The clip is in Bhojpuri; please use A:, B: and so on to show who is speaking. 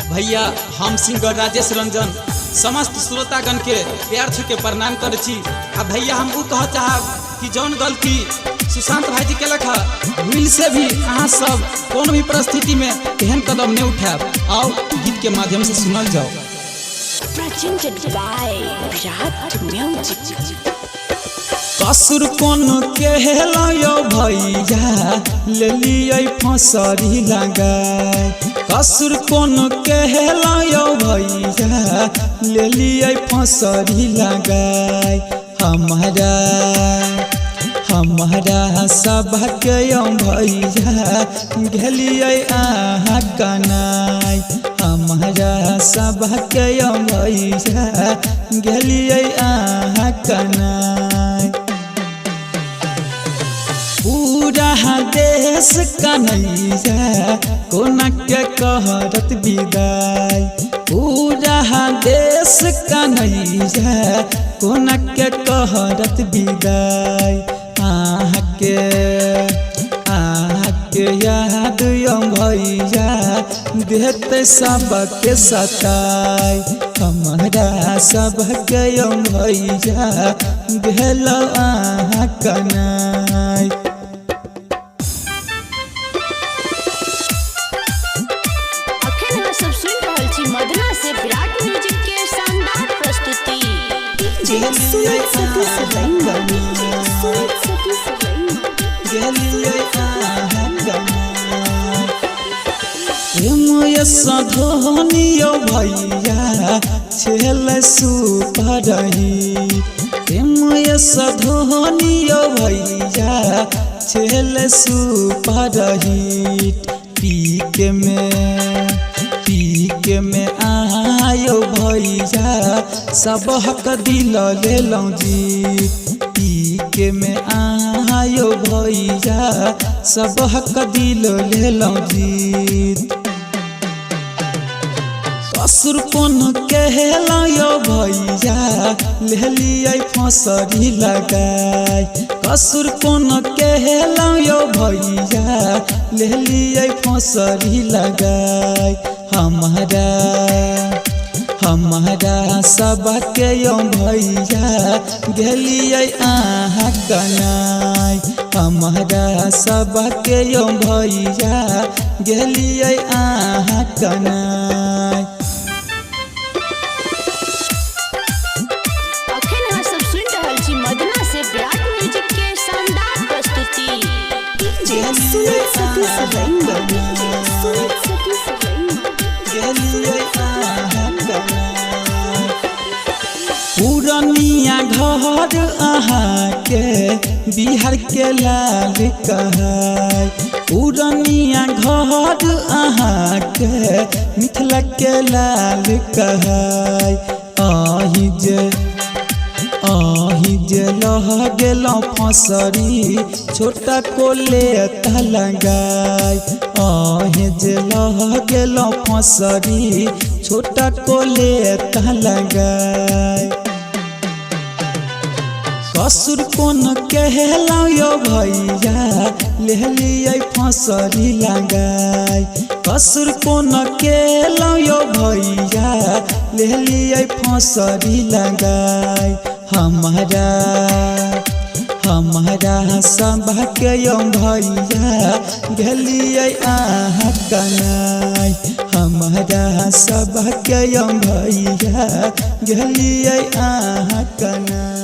A: भैया हम सिंगर राजेश रंजन समस्त श्रोतागण के प्यार छू के प्रणाम करे छी। आ भैया हम उ कह चाहब कि जौन गलती सुशांत भाई जी के लखा मिल से भी अहाँ सब कौन भी परिस्थिति में एहन कदम नहीं उठाब। आओ गीत के माध्यम से सुनल जाओ। कसुर कोन कहलायो भैया ले लियै फसरी लगाय। कसुर कोन कहलायो भैया ले लियै फसरी लगाय। हमारा सबके भैया गेलियै अहाँ कनाय। हमारा सबके भैया गेलियै अहाँ कनाय। पूरा देश कन्हैया कोना के कहरत विदाई। पूरा देश कन्हैया कोना के कहरत विदाई। आके याद भैया देते सबके सताई। हमारा सबके भैया भेल अहाँ कनाई।
B: मदना से विराट म्यूजिक के शानदार प्रस्तुति।
A: सधनियो भैया छेल सुपरही। सधनियो भैया छेल सुपरही। पीके में आयो भैया सब हक दिल ले लौं जी। पीके में आयो भैया सब हक दिल ले लौं जी। कसुर कोन कहलायो भैया ले लियै फसरी लगाय। कसुर कोन कहलायो भैया ले लियै फसरी लगाय। हमारा सबके भैया गेलियै अहाँ कनाय। हमारा सबके भैया गेलियै अहाँ कनाय।
B: मदना से विराट म्यूजिक के शानदार प्रस्तुति।
A: पुरनिया घर अहाँ के बिहार के लाल कहै। पुरनिया घर अहाँ के मिथिला के लाल कहै। आही जे लह गेलौं फसरी छोटा को लेत लगाय। आही जे लह गेलौं फसरी छोटा को लेत लगाय। कसुर कोन कहलायो भैया ले लियै फसरी लगाय। कसुर कोन कहलायो भैया ले लियै फसरी लगाय। हमारा सबके भैया गेलियै अहाँ कनाय। हमारा सबके भैया गेलियै अहाँ कनाय।